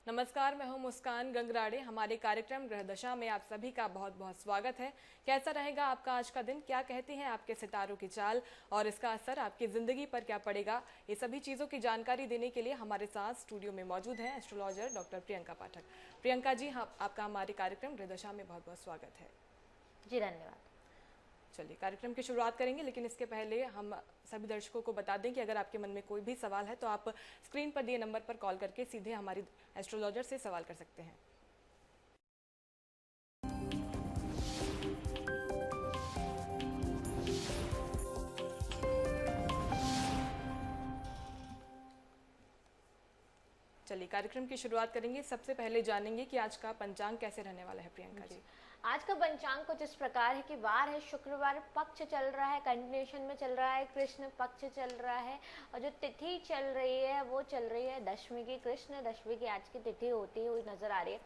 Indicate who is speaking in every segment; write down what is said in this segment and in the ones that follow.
Speaker 1: नमस्कार, मैं हूं मुस्कान गंगराड़े। हमारे कार्यक्रम ग्रह दशा में आप सभी का बहुत बहुत स्वागत है। कैसा रहेगा आपका आज का दिन, क्या कहती हैं आपके सितारों की चाल और इसका असर आपकी ज़िंदगी पर क्या पड़ेगा, ये सभी चीज़ों की जानकारी देने के लिए हमारे साथ स्टूडियो में मौजूद हैं एस्ट्रोलॉजर डॉक्टर प्रियंका पाठक। प्रियंका जी, आपका हमारे कार्यक्रम ग्रह दशा में बहुत बहुत स्वागत है।
Speaker 2: जी धन्यवाद।
Speaker 1: चलिए कार्यक्रम की शुरुआत करेंगे, लेकिन इसके पहले हम सभी दर्शकों को बता दें कि अगर आपके मन में कोई भी सवाल है तो आप स्क्रीन पर दिए नंबर पर कॉल करके सीधे हमारी एस्ट्रोलॉजर से सवाल कर सकते हैं। चलिए कार्यक्रम की शुरुआत करेंगे। सबसे पहले जानेंगे कि आज का पंचांग कैसे रहने वाला है प्रियंका जी।
Speaker 2: आज का पंचांग कुछ इस प्रकार है कि वार है शुक्रवार, पक्ष चल रहा है, कंटिन्यूएशन में चल रहा है, कृष्ण पक्ष चल रहा है और जो तिथि चल रही है वो चल रही है दशमी की। कृष्ण दशमी की आज की तिथि होती हुई नजर आ रही है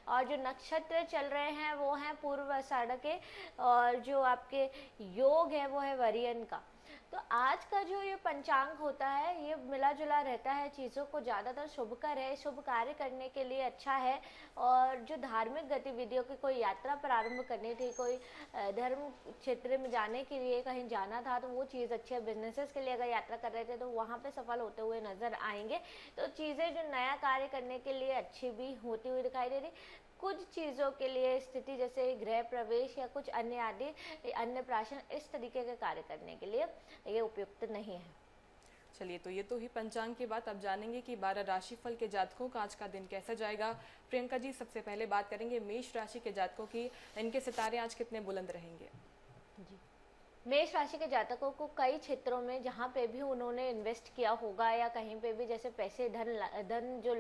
Speaker 2: और जो नक्षत्र चल रहे हैं वो हैं पूर्व आषाढ़ के और जो आपके योग है वो है वरियन का। तो आज का जो ये पंचांग होता है ये मिला जुला रहता है, चीज़ों को ज़्यादातर शुभकर है, शुभ कार्य करने के लिए अच्छा है। और जो धार्मिक गतिविधियों की कोई यात्रा प्रारंभ करनी थी, कोई धर्म क्षेत्र में जाने के लिए कहीं जाना था तो वो चीज़ अच्छी है। बिजनेसेस के लिए अगर यात्रा कर रहे थे तो वहाँ पे सफल होते हुए नजर आएंगे। तो चीज़ें जो नया कार्य करने के लिए अच्छी भी होती हुई दिखाई दे रही। कुछ चीज़ों के लिए स्थिति जैसे गृह प्रवेश या कुछ अन्य आदि अन्य प्राशन इस तरीके के कार्य करने के लिए ये उपयुक्त नहीं है।
Speaker 1: चलिए, तो ये तो ही पंचांग की बात। अब जानेंगे कि 12 राशिफल के जातकों का आज का दिन कैसा जाएगा। प्रियंका जी, सबसे पहले बात करेंगे मेष राशि के जातकों की। इनके सितारे आज कितने बुलंद रहेंगे?
Speaker 2: जी, मेष राशि के जातकों को कई क्षेत्रों में जहाँ पे भी उन्होंने इन्वेस्ट किया होगा या कहीं पे भी जैसे पैसे धन जो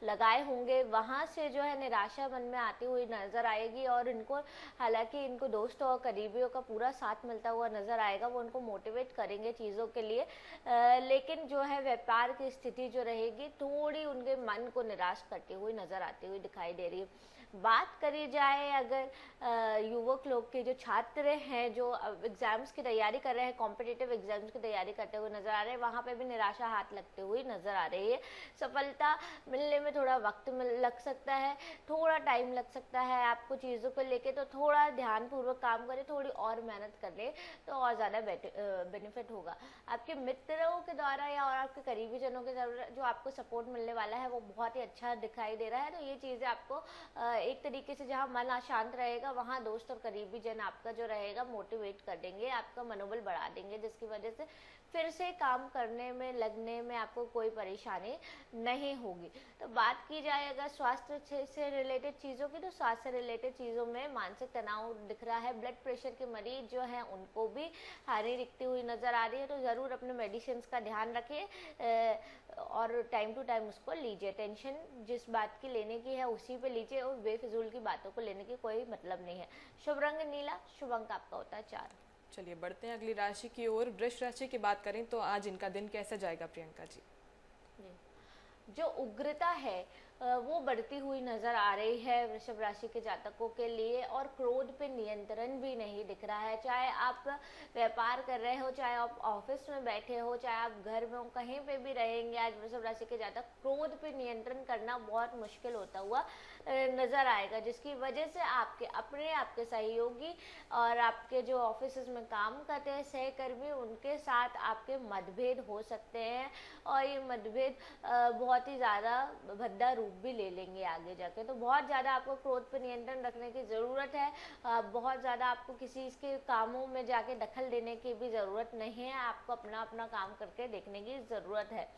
Speaker 2: लगाए होंगे वहाँ से जो है निराशा मन में आती हुई नजर आएगी। और इनको हालांकि इनको दोस्तों और करीबियों का पूरा साथ मिलता हुआ नजर आएगा, वो उनको मोटिवेट करेंगे चीज़ों के लिए। लेकिन जो है व्यापार की स्थिति जो रहेगी थोड़ी उनके मन को निराश करती हुई नजर आती हुई दिखाई दे रही है। बात करी जाए अगर युवक लोग के जो छात्र हैं जो एग्जाम्स की तैयारी कर रहे हैं, कॉम्पिटिटिव एग्जाम्स की तैयारी करते हुए नजर आ रहे हैं, वहाँ पे भी निराशा हाथ लगते हुए नजर आ रही है। सफलता मिलने में थोड़ा वक्त लग सकता है, थोड़ा टाइम लग सकता है। आपको चीज़ों को लेके तो थोड़ा ध्यानपूर्वक काम करें, थोड़ी और मेहनत कर ले तो और ज़्यादा बेनिफिट होगा। आपके मित्रों के द्वारा या और आपके करीबी जनों के द्वारा जो आपको सपोर्ट मिलने वाला है वो बहुत ही अच्छा दिखाई दे रहा है। तो ये चीज़ें आपको एक तरीके से जहाँ मन अशांत रहेगा वहाँ दोस्त और करीबी जन आपका जो रहेगा मोटिवेट कर देंगे, आपका मनोबल बढ़ा देंगे, जिसकी वजह से फिर से काम करने में लगने में आपको कोई परेशानी नहीं होगी। तो बात की जाए अगर स्वास्थ्य से रिलेटेड चीज़ों की, तो स्वास्थ्य से रिलेटेड चीज़ों में मानसिक तनाव दिख रहा है। ब्लड प्रेशर के मरीज जो हैं उनको भी हानि दिखती हुई नज़र आ रही है। तो ज़रूर अपने मेडिसिन का ध्यान रखिए और टाइम टू टाइम उसको लीजिए। टेंशन जिस बात की लेने की है उसी पे लीजिए और बेफिजूल की बातों को लेने की कोई मतलब नहीं है। शुभ रंग नीला, शुभ अंक आपका होता है 4।
Speaker 1: चलिए बढ़ते हैं अगली राशि की ओर। वृष राशि की बात करें तो आज इनका दिन कैसा जाएगा प्रियंका जी?
Speaker 2: जो उग्रता है वो बढ़ती हुई नजर आ रही है वृषभ राशि के जातकों के लिए और क्रोध पे नियंत्रण भी नहीं दिख रहा है। चाहे आप व्यापार कर रहे हो, चाहे आप ऑफिस में बैठे हो, चाहे आप घर में हो, कहीं पे भी रहेंगे आज वृषभ राशि के जातक क्रोध पे नियंत्रण करना बहुत मुश्किल होता हुआ नजर आएगा, जिसकी वजह से आपके सहयोगी और आपके जो ऑफिस में काम करते हैं सहकर्मी उनके साथ आपके मतभेद हो सकते हैं और ये मतभेद बहुत ही ज़्यादा भद्दा रूप भी ले लेंगे आगे जाके। तो बहुत ज़्यादा आपको क्रोध पर नियंत्रण रखने की ज़रूरत है। बहुत ज़्यादा आपको किसी के कामों में जाके दखल देने की भी ज़रूरत नहीं है, आपको अपना अपना काम करके देखने की ज़रूरत है।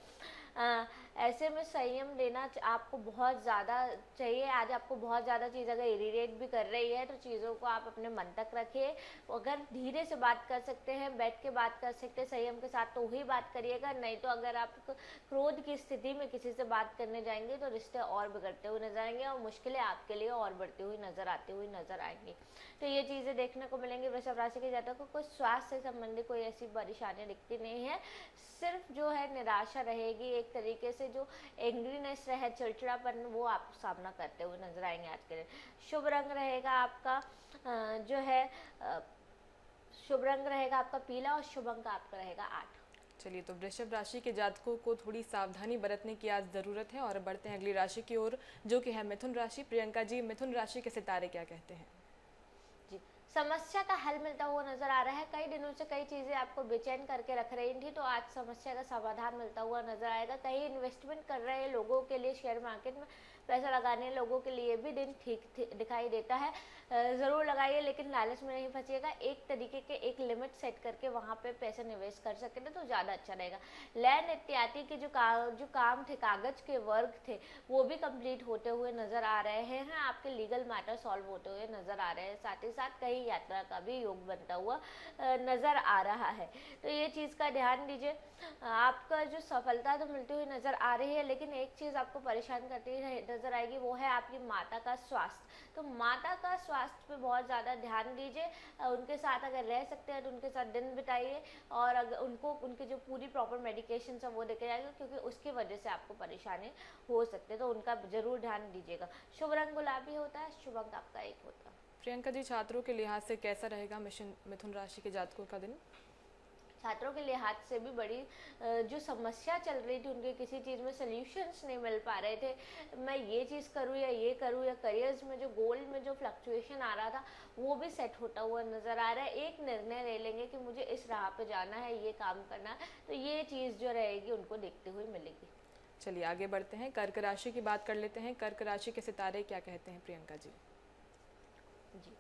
Speaker 2: ऐसे में संयम लेना आपको बहुत ज़्यादा चाहिए। आज आपको बहुत ज़्यादा चीज़ अगर इरिटेट भी कर रही है तो चीज़ों को आप अपने मन तक रखिए। अगर धीरे से बात कर सकते हैं, बैठ के बात कर सकते हैं संयम के साथ तो ही बात करिएगा, नहीं तो अगर आप क्रोध की स्थिति में किसी से बात करने जाएंगे तो रिश्ते और बिगड़ते हुए नजर आएंगे और मुश्किलें आपके लिए और बढ़ती हुई आती हुई नजर आएंगी। तो ये चीज़ें देखने को मिलेंगी। वृषभ राशि के जातकों को स्वास्थ्य से संबंधित कोई ऐसी परेशानी दिखती नहीं है, सिर्फ जो है निराशा रहेगी, एक तरीके से जो एंग्रीनेस रहे, चिड़चिड़ापन, वो आप सामना करते हुए नजर आएंगे आज के दिन। शुभ रंग रहेगा आपका जो है शुभ रंग रहेगा आपका पीला और शुभ अंक आपका रहेगा 8।
Speaker 1: चलिए, तो वृषभ राशि के जातकों को थोड़ी सावधानी बरतने की आज ज़रूरत है। और बढ़ते हैं अगली राशि की ओर, जो कि है मिथुन राशि। प्रियंका जी, मिथुन राशि के सितारे क्या कहते हैं?
Speaker 2: जी, समस्या का हल मिलता हुआ नजर आ रहा है। कई दिनों से कई चीजें आपको बेचैन करके रख रही थी, तो आज समस्या का समाधान मिलता हुआ नजर आएगा। कहीं इन्वेस्टमेंट कर रहे लोगों के लिए, शेयर मार्केट में पैसा लगाने लोगों के लिए भी दिन ठीक दिखाई देता है। जरूर लगाइए, लेकिन लालच में नहीं फंसिएगा। एक तरीके के एक लिमिट सेट करके वहां पे पैसे निवेश कर सकते थे तो ज्यादा अच्छा रहेगा। लैंड इत्यादि के जो काम थे, कागज के वर्क थे, वो भी कंप्लीट होते हुए नजर आ रहे हैं। आपके लीगल मैटर सॉल्व होते हुए नजर आ रहे हैं। साथ ही साथ कहीं यात्रा का भी योग बनता हुआ नजर आ रहा है, तो ये चीज का ध्यान दीजिए। आपका जो सफलता तो मिलती हुई नजर आ रही है, लेकिन एक चीज आपको परेशान करती नजर आएगी, वो है आपकी माता का स्वास्थ्य। तो माता का स्वास्थ्य पे बहुत ज़्यादा ध्यान दीजिए। उनके साथ अगर रह सकते हैं तो उनके साथ दिन बिताइए, और अगर उनको उनकी जो पूरी प्रॉपर मेडिकेशन है वो देके जाएगा, क्योंकि उसकी वजह से आपको परेशानी हो सकती है, तो उनका जरूर ध्यान दीजिएगा। शुभ रंग गुलाबी होता है, शुभ अंक आपका 1 होता है।
Speaker 1: प्रियंका जी, छात्रों के लिहाज से कैसा रहेगा मिथुन राशि के जातकों का दिन?
Speaker 2: छात्रों के लिहाज से भी बड़ी जो समस्या चल रही थी, उनके किसी चीज़ में सोल्यूशंस नहीं मिल पा रहे थे। मैं ये चीज़ करूँ या ये करूँ, या करियर्स में जो गोल में जो फ्लक्चुएशन आ रहा था वो भी सेट होता हुआ नज़र आ रहा है। एक निर्णय ले लेंगे कि मुझे इस राह पे जाना है, ये काम करना है, तो ये चीज़ जो रहेगी उनको देखते हुए मिलेगी।
Speaker 1: चलिए, आगे बढ़ते हैं, कर्क राशि की बात कर लेते हैं। कर्क राशि के सितारे क्या कहते हैं प्रियंका जी?
Speaker 2: जी,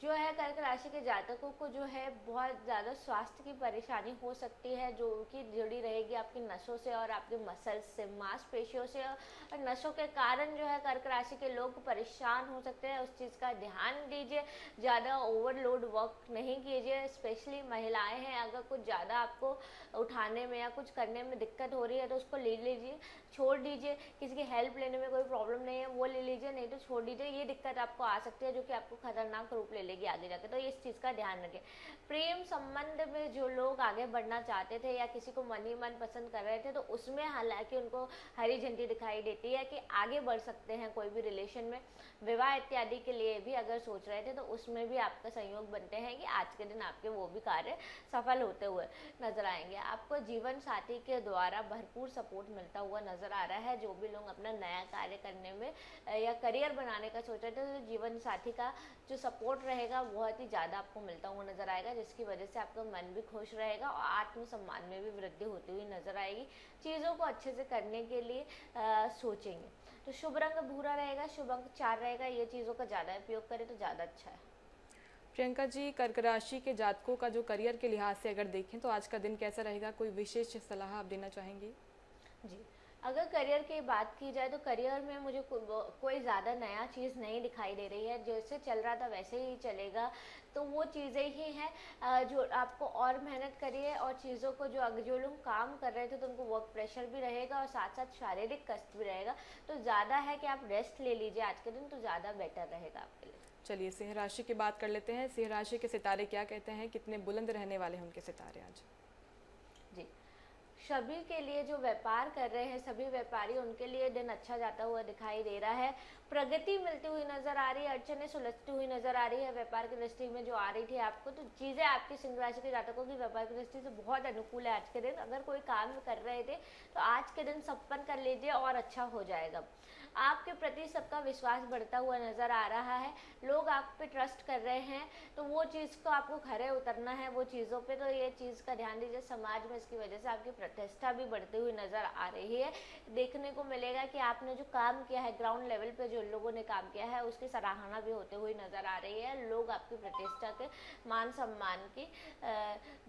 Speaker 2: जो है कर्क राशि के जातकों को जो है बहुत ज़्यादा स्वास्थ्य की परेशानी हो सकती है, जो कि जुड़ी रहेगी आपकी नसों से और आपके मसल्स से, मांसपेशियों से। और नसों के कारण जो है कर्क राशि के लोग परेशान हो सकते हैं, उस चीज़ का ध्यान दीजिए। ज़्यादा ओवरलोड वर्क नहीं कीजिए। स्पेशली महिलाएं हैं, अगर कुछ ज़्यादा आपको उठाने में या कुछ करने में दिक्कत हो रही है तो उसको ले लीजिए, छोड़ दीजिए। किसी की हेल्प लेने में कोई प्रॉब्लम नहीं है, वो ले लीजिए, नहीं तो छोड़ दीजिए। ये दिक्कत आपको आ सकती है जो कि आपको खतरनाक रूप ले लेगी आगे जाके, तो इस चीज़ का ध्यान रखें। प्रेम संबंध में जो लोग आगे बढ़ना चाहते थे या किसी को मन ही मन पसंद कर रहे थे, तो उसमें हालांकि उनको हरी झंडी दिखाई देती है कि आगे बढ़ सकते हैं कोई भी रिलेशन में। विवाह इत्यादि के लिए भी अगर सोच रहे थे तो उसमें भी आपका संयोग बनते हैं कि आज के दिन आपके वो भी कार्य सफल होते हुए नजर आएंगे। आपको जीवन साथी के द्वारा भरपूर सपोर्ट मिलता हुआ नजर आ रहा है। जो भी लोग अपना नया कार्य करने में या करियर बनाने का सोच रहे थे, तो जीवन साथी का जो सपोर्ट रहेगा बहुत ही ज़्यादा आपको मिलता हुआ नजर आएगा, जिसकी वजह से आपका मन भी खुश रहेगा और आत्मसम्मान में भी वृद्धि होती हुई नजर आएगी। चीज़ों को अच्छे से करने के लिए सोचेंगे। तो शुभ रंग भूरा रहेगा, शुभ अंक 4 रहेगा। ये चीज़ों का ज़्यादा उपयोग करें तो ज़्यादा अच्छा है।
Speaker 1: प्रियंका जी, कर्क राशि के जातकों का जो करियर के लिहाज से अगर देखें तो आज का दिन कैसा रहेगा? कोई विशेष सलाह आप देना चाहेंगी?
Speaker 2: जी, अगर करियर की बात की जाए तो करियर में मुझे कोई ज़्यादा नया चीज़ नहीं दिखाई दे रही है। जैसे चल रहा था वैसे ही चलेगा, तो वो चीज़ें ही हैं जो आपको और मेहनत करिए। और चीज़ों को जो लोग काम कर रहे थे तो उनको वर्क प्रेशर भी रहेगा और साथ साथ शारीरिक कष्ट भी रहेगा, तो ज़्यादा है कि आप रेस्ट ले लीजिए आज के दिन, तो ज़्यादा बेटर रहेगा आपके लिए।
Speaker 1: चलिए, सिंह राशि की बात कर लेते हैं। सिंह राशि के सितारे क्या कहते हैं? कितने बुलंद रहने वाले हैं उनके सितारे आज?
Speaker 2: जी, सभी के लिए जो व्यापार कर रहे हैं, सभी व्यापारी, उनके लिए दिन अच्छा जाता हुआ दिखाई दे रहा है। प्रगति मिलती हुई नजर आ रही है, अड़चनें सुलझती हुई नजर आ रही है व्यापार की दृष्टि में जो आ रही थी आपको, तो चीज़ें आपकी सिंह राशि के जातकों की व्यापार की दृष्टि से बहुत अनुकूल है आज के दिन। अगर कोई काम कर रहे थे तो आज के दिन संपन्न कर लीजिए और अच्छा हो जाएगा। आपके प्रति सबका विश्वास बढ़ता हुआ नजर आ रहा है। लोग आप पे ट्रस्ट कर रहे हैं, तो वो चीज़ को आपको खरे उतरना है वो चीज़ों पे, तो ये चीज़ का ध्यान दीजिए। समाज में इसकी वजह से आपकी प्रतिष्ठा भी बढ़ती हुई नजर आ रही है। देखने को मिलेगा कि आपने जो काम किया है ग्राउंड लेवल पे, जो लोगों ने काम किया है उसकी सराहना भी होते हुए नजर आ रही है। लोग आपकी प्रतिष्ठा के मान सम्मान की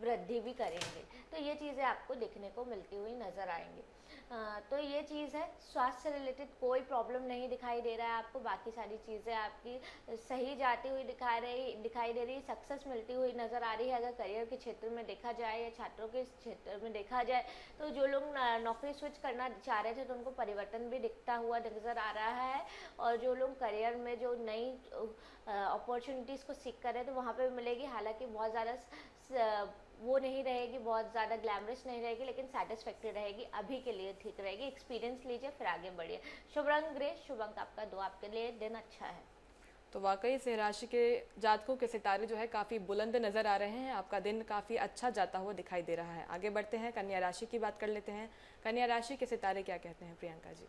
Speaker 2: वृद्धि भी करेंगे, तो ये चीज़ें आपको देखने को मिलती हुई नजर आएंगी। तो ये चीज़ है। स्वास्थ्य से रिलेटेड कोई प्रॉब्लम नहीं दिखाई दे रहा है आपको। बाकी सारी चीज़ें आपकी सही जाती हुई दिखाई दे रही, सक्सेस मिलती हुई नज़र आ रही है। अगर करियर के क्षेत्र में देखा जाए या छात्रों के क्षेत्र में देखा जाए, तो जो लोग नौकरी स्विच करना चाह रहे थे तो उनको परिवर्तन भी दिखता हुआ नज़र आ रहा है। और जो लोग करियर में जो नई अपॉर्चुनिटीज़ को सीख कर रहे हैं तो वहाँ पर मिलेगी। हालाँकि बहुत ज़्यादा वो नहीं रहेगी, बहुत ज़्यादा ग्लैमरस नहीं रहेगी, लेकिन सेटिस्फैक्ट्री रहेगी, अभी के लिए ठीक रहेगी। एक्सपीरियंस लीजिए फिर आगे बढ़िए। शुभ रंग ग्रे, शुभ अंक आपका 2, आपके लिए दिन अच्छा है।
Speaker 1: तो वाकई से राशि के जातकों के सितारे जो है काफ़ी बुलंद नज़र आ रहे हैं। आपका दिन काफ़ी अच्छा जाता हुआ दिखाई दे रहा है। आगे बढ़ते हैं, कन्या राशि की बात कर लेते हैं। कन्या राशि के सितारे क्या कहते हैं प्रियंका जी?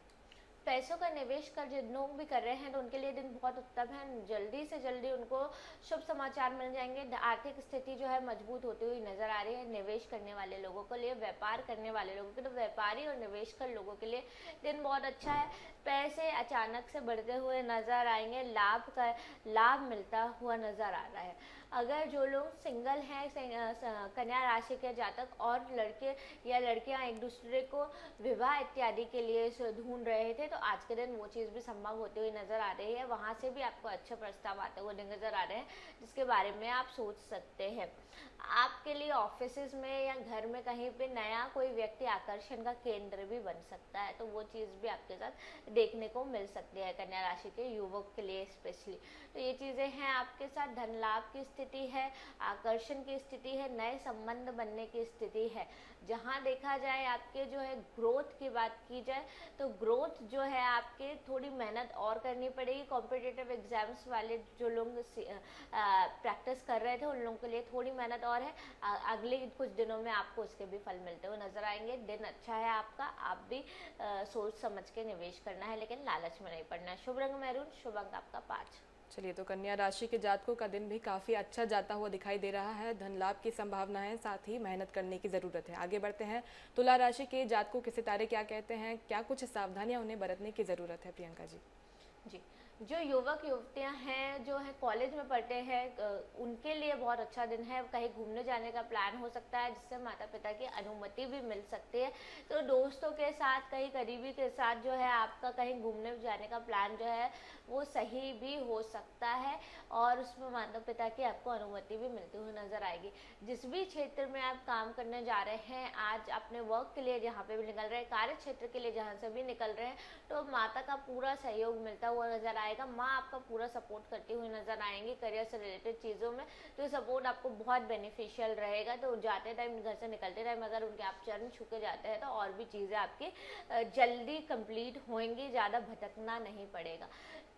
Speaker 2: पैसों का निवेश कर जिन लोग भी कर रहे हैं तो उनके लिए दिन बहुत उत्तम है। जल्दी से जल्दी उनको शुभ समाचार मिल जाएंगे। आर्थिक स्थिति जो है मजबूत होती हुई नजर आ रही है। निवेश करने वाले लोगों के लिए, व्यापार करने वाले लोगों के लिए, तो व्यापारी और निवेश कर लोगों के लिए दिन बहुत अच्छा है। पैसे अचानक से बढ़ते हुए नजर आएंगे। लाभ मिलता हुआ नजर आ रहा है। अगर जो लोग सिंगल हैं, कन्या राशि के जातक और लड़के या लड़कियां एक दूसरे को विवाह इत्यादि के लिए ढूंढ रहे थे, तो आज के दिन वो चीज़ भी संभव होती हुई नजर आ रही है। वहाँ से भी आपको अच्छे प्रस्ताव आते हुए नजर आ रहे हैं, जिसके बारे में आप सोच सकते हैं। आपके लिए ऑफिस में या घर में कहीं पे नया कोई व्यक्ति आकर्षण का केंद्र भी बन सकता है, तो वो चीज़ भी आपके साथ देखने को मिल सकती है कन्या राशि के युवक के लिए स्पेशली। तो ये चीज़ें हैं आपके साथ। धन लाभ की स्थिति है, आकर्षण की स्थिति है, नए संबंध बनने की स्थिति है। जहाँ देखा जाए आपके जो है ग्रोथ की बात की जाए, तो ग्रोथ जो है आपके थोड़ी मेहनत और करनी पड़ेगी। कॉम्पिटिटिव एग्जाम्स वाले जो लोग प्रैक्टिस कर रहे थे, उन लोगों के लिए थोड़ी मेहनत और है। अगले कुछ दिनों में आपको उसके भी फल मिलते हुए नजर आएंगे। दिन अच्छा है आपका। आप भी सोच समझ के निवेश करना है, लेकिन लालच में नहीं पड़ना है। शुभ रंग मैरून, शुभ अंक आपका 5।
Speaker 1: चलिए, तो कन्या राशि के जातकों का दिन भी काफ़ी अच्छा जाता हुआ दिखाई दे रहा है। धन लाभ की संभावना है, साथ ही मेहनत करने की ज़रूरत है। आगे बढ़ते हैं, तुला राशि के जातकों के सितारे क्या कहते हैं? क्या कुछ सावधानियां उन्हें बरतने की ज़रूरत है प्रियंका जी?
Speaker 2: जी, जो युवक युवतियां हैं, जो है कॉलेज में पढ़ते हैं, उनके लिए बहुत अच्छा दिन है। कहीं घूमने जाने का प्लान हो सकता है, जिससे माता पिता की अनुमति भी मिल सकती है। तो दोस्तों के साथ, कहीं करीबी के साथ जो है आपका कहीं घूमने जाने का प्लान जो है वो सही भी हो सकता है, और उसमें माता पिता की आपको अनुमति भी मिलती हुई नजर आएगी। जिस भी क्षेत्र में आप काम करने जा रहे हैं, आज अपने वर्क के लिए जहाँ पे भी निकल रहे हैं, कार्य क्षेत्र के लिए जहाँ से भी निकल रहे हैं, तो माता का पूरा सहयोग मिलता हुआ नजर आएगा। माँ आपका पूरा सपोर्ट करती हुई नजर आएंगी करियर से रिलेटेड चीज़ों में। तो ये सपोर्ट आपको बहुत बेनिफिशियल रहेगा। तो जाते टाइम, घर से निकलते टाइम अगर उनके आप चरण छू के जाते हैं, तो और भी चीज़ें आपकी जल्दी कंप्लीट होंगी, ज़्यादा भटकना नहीं पड़ेगा।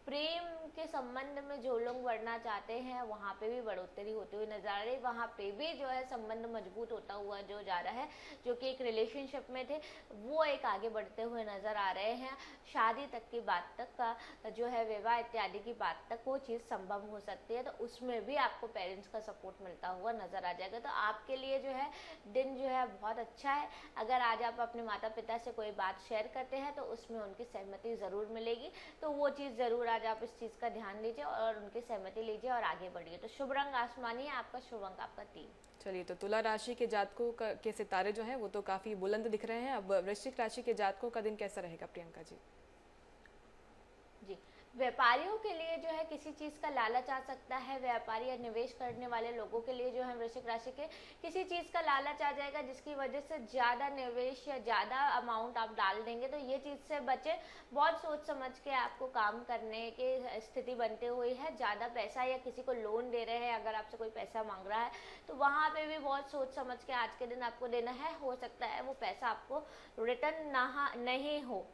Speaker 2: प्रेम के संबंध में जो लोग बढ़ना चाहते हैं, वहाँ पे भी बढ़ोतरी होती हुई नजर आ रही है। वहाँ पे भी जो है संबंध मजबूत होता हुआ जो जा रहा है, जो कि एक रिलेशनशिप में थे, वो एक आगे बढ़ते हुए नजर आ रहे हैं। शादी तक की बात तक का जो है, विवाह इत्यादि की बात तक वो चीज़ संभव हो सकती है। तो उसमें भी आपको पेरेंट्स का सपोर्ट मिलता हुआ नजर आ जाएगा। तो आपके लिए जो है दिन जो है बहुत अच्छा है। अगर आज आप अपने माता पिता से कोई बात शेयर करते हैं, तो उसमें उनकी सहमति ज़रूर मिलेगी। तो वो चीज़ ज़रूर आज आप इस चीज़ का ध्यान दीजिए और उनकी सहमति लीजिए और आगे बढ़िए। तो शुभ रंग आसमानी है आपका, शुभ अंक आपका 3।
Speaker 1: चलिए, तो तुला राशि के जातकों के सितारे जो हैं वो तो काफ़ी बुलंद दिख रहे हैं। अब वृश्चिक राशि के जातकों का दिन कैसा रहेगा प्रियंका जी?
Speaker 2: जी, व्यापारियों के लिए जो है किसी चीज़ का लालच आ सकता है। व्यापारी या निवेश करने वाले लोगों के लिए जो है वृश्चिक राशि के किसी चीज़ का लालच आ जाएगा, जिसकी वजह से ज़्यादा निवेश या ज़्यादा अमाउंट आप डाल देंगे। तो ये चीज़ से बचे। बहुत सोच समझ के आपको काम करने की स्थिति बनती हुई है। ज़्यादा पैसा या किसी को लोन दे रहे हैं, अगर आपसे कोई पैसा मांग रहा है, तो वहाँ पे भी बहुत सोच समझ के आज के दिन आपको देना है। हो सकता है वो पैसा आपको रिटर्न नहीं हो।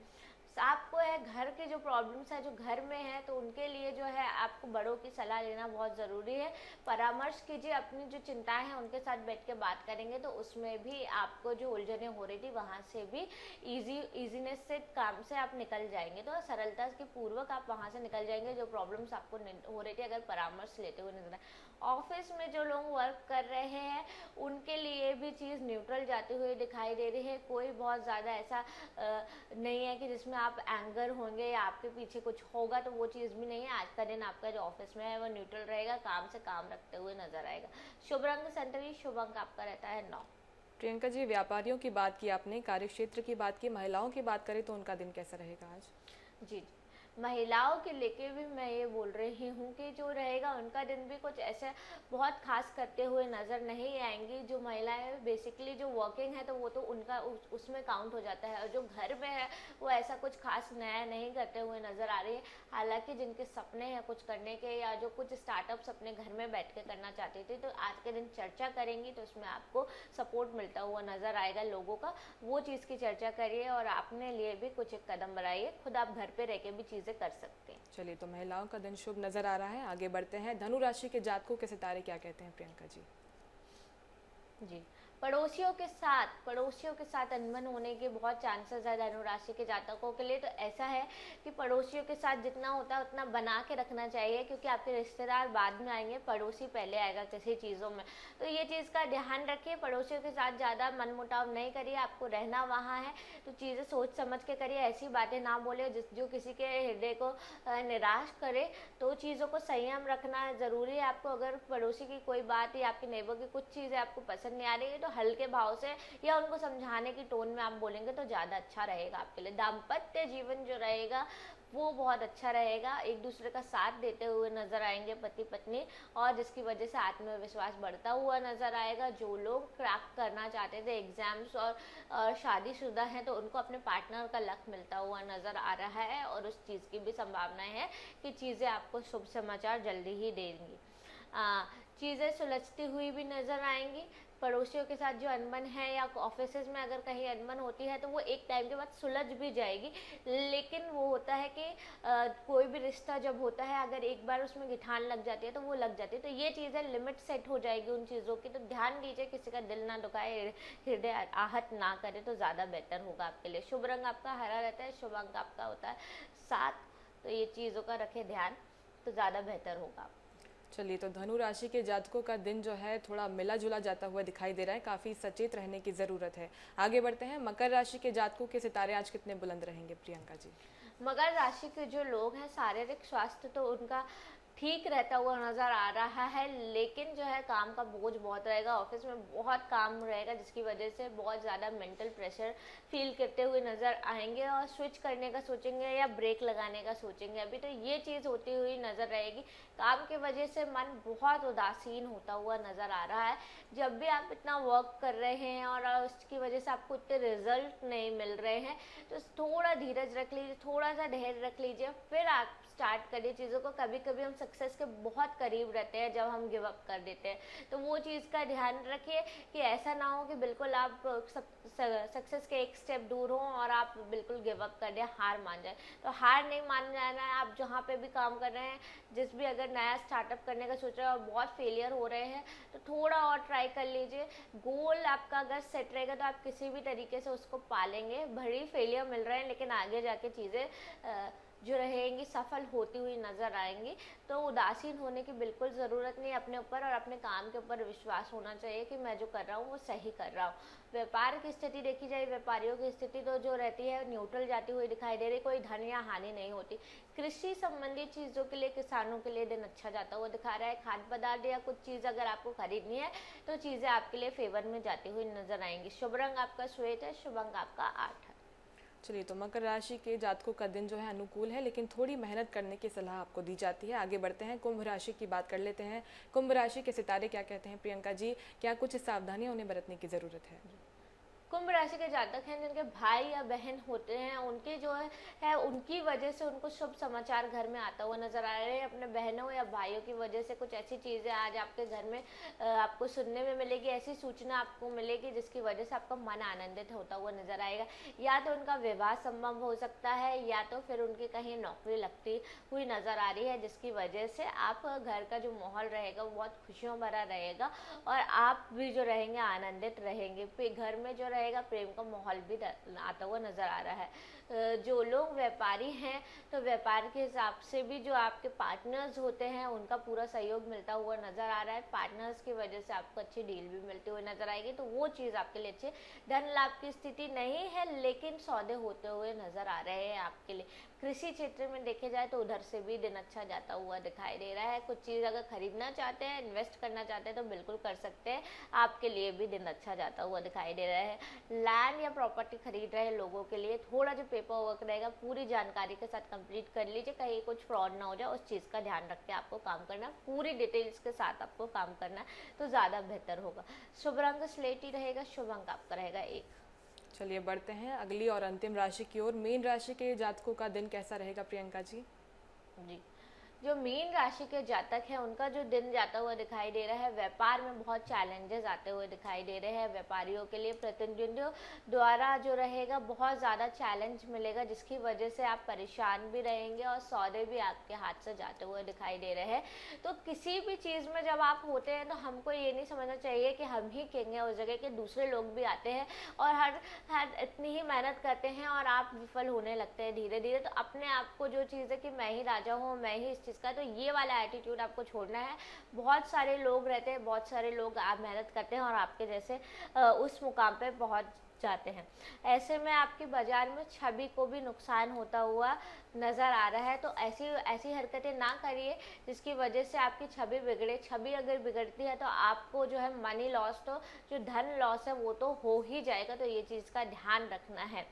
Speaker 2: आपको है घर के जो प्रॉब्लम्स है, जो घर में है, तो उनके लिए जो है आपको बड़ों की सलाह लेना बहुत ज़रूरी है। परामर्श कीजिए। अपनी जो चिंताएं हैं उनके साथ बैठ के बात करेंगे, तो उसमें भी आपको जो उलझने हो रही थी, वहाँ से भी ईजीनेस से काम से आप निकल जाएंगे। तो सरलता के पूर्वक आप वहाँ से निकल जाएंगे, जो प्रॉब्लम्स आपको हो रही थी, अगर परामर्श लेते हुए नजर आए। ऑफिस में जो लोग वर्क कर रहे हैं, उनके लिए भी चीज़ न्यूट्रल जाती हुई दिखाई दे रही है। कोई बहुत ज़्यादा ऐसा नहीं है कि जिसमें आप एंगर होंगे या आपके पीछे कुछ होगा, तो वो चीज़ भी नहीं है। आज का दिन आपका जो ऑफिस में है वो न्यूट्रल रहेगा, काम से काम रखते हुए नजर आएगा। शुभ रंग संतरी, शुभ अंक आपका रहता है 9।
Speaker 1: प्रियंका जी, व्यापारियों की बात की आपने, कार्य क्षेत्र की बात की, महिलाओं की बात करें तो उनका दिन कैसा रहेगा आज?
Speaker 2: जी, महिलाओं के लेके भी मैं ये बोल रही हूँ कि जो रहेगा उनका दिन भी कुछ ऐसे बहुत खास करते हुए नज़र नहीं आएंगी। जो महिलाएं बेसिकली जो वर्किंग है, तो वो तो उनका उसमें काउंट हो जाता है, और जो घर में है वो ऐसा कुछ खास नया नहीं करते हुए नज़र आ रही है। हालांकि जिनके सपने हैं कुछ करने के, या जो कुछ स्टार्टअप्स अपने घर में बैठ के करना चाहती थी, तो आज के दिन चर्चा करेंगी, तो उसमें आपको सपोर्ट मिलता हुआ नज़र आएगा लोगों का। वो चीज़ की चर्चा करिए और अपने लिए भी कुछ एक कदम बढ़ाइए। खुद आप घर पे रह के भी चीज़ चीज़ें कर सकते हैं।
Speaker 1: चलिए, तो महिलाओं का दिन शुभ नजर आ रहा है। आगे बढ़ते हैं, धनु राशि के जातकों के सितारे क्या कहते हैं प्रियंका जी?
Speaker 2: जी, पड़ोसियों के साथ अनबन होने के बहुत चांसेस है धनु राशि के जातकों के लिए। तो ऐसा है कि पड़ोसियों के साथ जितना होता है उतना बना के रखना चाहिए, क्योंकि आपके रिश्तेदार बाद में आएंगे, पड़ोसी पहले आएगा किसी चीज़ों में। तो ये चीज़ का ध्यान रखिए, पड़ोसियों के साथ ज़्यादा मनमुटाव नहीं करिए। आपको रहना वहाँ है तो चीज़ें सोच समझ के करिए, ऐसी बातें ना बोले जो किसी के हृदय को निराश करे। तो चीज़ों को संयम रखना ज़रूरी है आपको। अगर पड़ोसी की कोई बात या आपके नेबर की कुछ चीज़ें आपको पसंद नहीं आ रही है तो हल्के भाव से या उनको समझाने की टोन में आप बोलेंगे तो ज़्यादा अच्छा रहेगा आपके लिए। दाम्पत्य जीवन जो रहेगा वो बहुत अच्छा रहेगा, एक दूसरे का साथ देते हुए नजर आएंगे पति पत्नी, और जिसकी वजह से आत्मविश्वास बढ़ता हुआ नजर आएगा। जो लोग क्रैक करना चाहते थे एग्जाम्स और शादीशुदा हैं तो उनको अपने पार्टनर का लक मिलता हुआ नजर आ रहा है, और उस चीज़ की भी संभावनाएं है कि चीज़ें आपको शुभ समाचार जल्दी ही देंगी। चीज़ें सुलझती हुई भी नजर आएंगी। पड़ोसियों के साथ जो अनबन है या ऑफिस में अगर कहीं अनबन होती है तो वो एक टाइम के बाद सुलझ भी जाएगी, लेकिन वो होता है कि कोई भी रिश्ता जब होता है अगर एक बार उसमें गिठान लग जाती है तो वो लग जाती है। तो ये चीज़ें लिमिट सेट हो जाएगी उन चीज़ों की। तो ध्यान दीजिए किसी का दिल ना दुखाए, हृदय आहत ना करे तो ज़्यादा बेहतर होगा आपके लिए। शुभ रंग आपका हरा रहता है, शुभ अंक आपका होता है 7। तो ये चीज़ों का रखे ध्यान तो ज़्यादा बेहतर होगा।
Speaker 1: चलिए, तो धनु राशि के जातकों का दिन जो है थोड़ा मिला जुला जाता हुआ दिखाई दे रहा है, काफ़ी सचेत रहने की ज़रूरत है। आगे बढ़ते हैं, मकर राशि के जातकों के सितारे आज कितने बुलंद रहेंगे प्रियंका जी?
Speaker 2: मकर राशि के जो लोग हैं शारीरिक स्वास्थ्य तो उनका ठीक रहता हुआ नज़र आ रहा है, लेकिन जो है काम का बोझ बहुत रहेगा, ऑफिस में बहुत काम रहेगा जिसकी वजह से बहुत ज़्यादा मेंटल प्रेशर फील करते हुए नज़र आएंगे और स्विच करने का सोचेंगे या ब्रेक लगाने का सोचेंगे अभी। तो ये चीज़ होती हुई नज़र रहेगी। काम की वजह से मन बहुत उदासीन होता हुआ नज़र आ रहा है। जब भी आप इतना वर्क कर रहे हैं और उसकी वजह से आपको इतने रिजल्ट नहीं मिल रहे हैं तो थोड़ा धीरज रख लीजिए, थोड़ा सा धैर्य रख लीजिए, फिर आप स्टार्ट करिए चीज़ों को। कभी कभी हम सक्सेस के बहुत करीब रहते हैं जब हम गिव अप कर देते हैं, तो वो चीज़ का ध्यान रखिए कि ऐसा ना हो कि बिल्कुल आप सक्सेस के एक स्टेप दूर हो और आप बिल्कुल गिव अप कर दें, हार मान जाए। तो हार नहीं मान जाना है। आप जहाँ पे भी काम कर रहे हैं, जिस भी अगर नया स्टार्टअप करने का सोच रहे हैं और बहुत फेलियर हो रहे हैं तो थोड़ा और ट्राई कर लीजिए। गोल आपका अगर सेट रहेगा तो आप किसी भी तरीके से उसको पालेंगे। भले फेलियर मिल रहे हैं लेकिन आगे जाके चीज़ें जो रहेंगी सफल होती हुई नजर आएंगी। तो उदासीन होने की बिल्कुल ज़रूरत नहीं, अपने ऊपर और अपने काम के ऊपर विश्वास होना चाहिए कि मैं जो कर रहा हूँ वो सही कर रहा हूँ। व्यापार की स्थिति देखी जाए, व्यापारियों की स्थिति तो जो रहती है न्यूट्रल जाती हुई दिखाई दे रही, कोई धन या हानि नहीं होती। कृषि संबंधी चीज़ों के लिए, किसानों के लिए दिन अच्छा जाता हुआ दिखा रहा है। खाद्य पदार्थ या कुछ चीज़ अगर आपको खरीदनी है तो चीज़ें आपके लिए फेवर में जाती हुई नजर आएंगी। शुभ रंग आपका श्वेत है, शुभ अंक आपका 8 है।
Speaker 1: चलिए, तो मकर राशि के जातकों का दिन जो है अनुकूल है, लेकिन थोड़ी मेहनत करने की सलाह आपको दी जाती है। आगे बढ़ते हैं, कुंभ राशि की बात कर लेते हैं। कुंभ राशि के सितारे क्या कहते हैं प्रियंका जी? क्या कुछ सावधानियां उन्हें बरतने की ज़रूरत है?
Speaker 2: कुंभ राशि के जातक हैं जिनके भाई या बहन होते हैं, उनके जो है उनकी वजह से उनको शुभ समाचार घर में आता हुआ नजर आ रहे हैं। अपने बहनों या भाइयों की वजह से कुछ ऐसी चीज़ें आज आपके घर में आपको सुनने में मिलेगी, ऐसी सूचना आपको मिलेगी जिसकी वजह से आपका मन आनंदित होता हुआ नजर आएगा। या तो उनका विवाह संभव हो सकता है या तो फिर उनकी कहीं नौकरी लगती हुई नजर आ रही है, जिसकी वजह से आप घर का जो माहौल रहेगा वो बहुत खुशियों भरा रहेगा और आप भी जो रहेंगे आनंदित रहेंगे। घर में जो रहेगा प्रेम का माहौल भी आता हुआ नजर आ रहा है। जो लोग व्यापारी हैं तो व्यापार के हिसाब से भी जो आपके पार्टनर्स होते हैं उनका पूरा सहयोग मिलता हुआ नजर आ रहा है। पार्टनर्स की वजह से आपको अच्छी डील भी मिलती हुई नजर आएगी, तो वो चीज़ आपके लिए अच्छी। धन लाभ की स्थिति नहीं है लेकिन सौदे होते हुए नजर आ रहे हैं आपके लिए। कृषि क्षेत्र में देखे जाए तो उधर से भी दिन अच्छा जाता हुआ दिखाई दे रहा है। कुछ चीज़ अगर खरीदना चाहते हैं, इन्वेस्ट करना चाहते हैं तो बिल्कुल कर सकते हैं, आपके लिए भी दिन अच्छा जाता हुआ दिखाई दे रहा है। लैंड या प्रॉपर्टी खरीद रहे लोगों के लिए थोड़ा जो पेपर वर्क रहेगा पूरी जानकारी के साथ कंप्लीट कर लीजिए, कहीं कुछ फ्रॉड ना हो जाए, उस चीज़ का ध्यान रख के आपको काम करना, पूरी डिटेल्स के साथ आपको काम करना है तो ज़्यादा बेहतर होगा। शुभ रंग स्लेटी रहेगा, शुभ अंक आपका रहेगा 1।
Speaker 1: चलिए, बढ़ते हैं अगली और अंतिम राशि की ओर। मीन राशि के जातकों का दिन कैसा रहेगा प्रियंका जी?
Speaker 2: जी, जो मीन राशि के जातक हैं उनका जो दिन जाता हुआ दिखाई दे रहा है, व्यापार में बहुत चैलेंजेस आते हुए दिखाई दे रहे हैं। व्यापारियों के लिए प्रतिद्वंदियों द्वारा जो रहेगा बहुत ज़्यादा चैलेंज मिलेगा, जिसकी वजह से आप परेशान भी रहेंगे और सौदे भी आपके हाथ से जाते हुए दिखाई दे रहे हैं। तो किसी भी चीज़ में जब आप होते हैं तो हमको ये नहीं समझना चाहिए कि हम ही किंग हैं उस जगह के, दूसरे लोग भी आते हैं और हर इतनी ही मेहनत करते हैं और आप विफल होने लगते हैं धीरे धीरे। तो अपने आप को जो चीज़ है कि मैं ही राजा हूँ, मैं ही इस चीज़ का, तो ये वाला एटीट्यूड आपको छोड़ना है। बहुत सारे लोग रहते हैं, बहुत सारे लोग आप मेहनत करते हैं और आपके जैसे उस मुकाम पे पहुँच जाते हैं। ऐसे में आपकी बाजार में छवि को भी नुकसान होता हुआ नज़र आ रहा है। तो ऐसी हरकतें ना करिए जिसकी वजह से आपकी छवि बिगड़े। छवि अगर बिगड़ती है तो आपको जो है मनी लॉस, तो जो धन लॉस है वो तो हो ही जाएगा। तो ये चीज़ का ध्यान रखना है।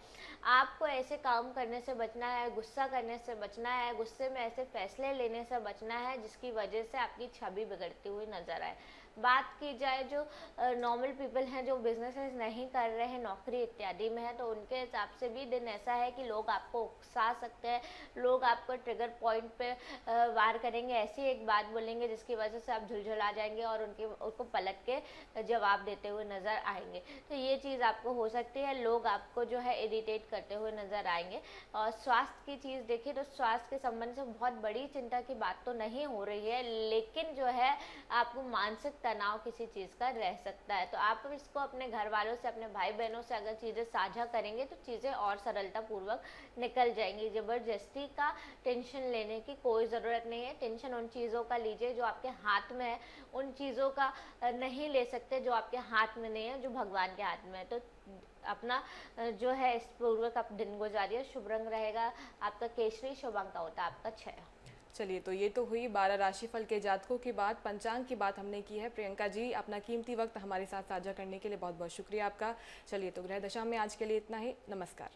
Speaker 2: आपको ऐसे काम करने से बचना है, गुस्सा करने से बचना है, गुस्से में ऐसे फैसले लेने से बचना है जिसकी वजह से आपकी छवि बिगड़ती हुई नजर आए। बात की जाए जो नॉर्मल पीपल हैं, जो बिजनेसेस नहीं कर रहे हैं, नौकरी इत्यादि में है, तो उनके हिसाब से भी दिन ऐसा है कि लोग आपको उकसा सकते हैं, लोग आपको ट्रिगर पॉइंट पे वार करेंगे, ऐसी एक बात बोलेंगे जिसकी वजह से आप झुलझुला जाएंगे और उनको पलट के जवाब देते हुए नज़र आएंगे। तो ये चीज़ आपको हो सकती है, लोग आपको जो है इरिटेट करते हुए नज़र आएंगे। और स्वास्थ्य की चीज़ देखिए तो स्वास्थ्य के संबंध से बहुत बड़ी चिंता की बात तो नहीं हो रही है, लेकिन जो है आपको मानसिक तनाव किसी चीज़ का रह सकता है। तो आप इसको अपने घर वालों से, अपने भाई बहनों से अगर चीज़ें साझा करेंगे तो चीज़ें और सरलता पूर्वक निकल जाएंगी। ज़बरदस्ती का टेंशन लेने की कोई ज़रूरत नहीं है। टेंशन उन चीज़ों का लीजिए जो आपके हाथ में है, उन चीज़ों का नहीं ले सकते जो आपके हाथ में नहीं है, जो भगवान के हाथ में है। तो अपना जो है इस पूर्वक आप दिन गुजारिए। शुभ रंग रहेगा आपका केसरी, शुभ अंक होता है आपका 6।
Speaker 1: चलिए, तो ये तो हुई 12 राशिफल के जातकों की बात, पंचांग की बात हमने की है। प्रियंका जी, अपना कीमती वक्त हमारे साथ साझा करने के लिए बहुत बहुत शुक्रिया आपका। चलिए, तो ग्रह दशा में आज के लिए इतना ही। नमस्कार।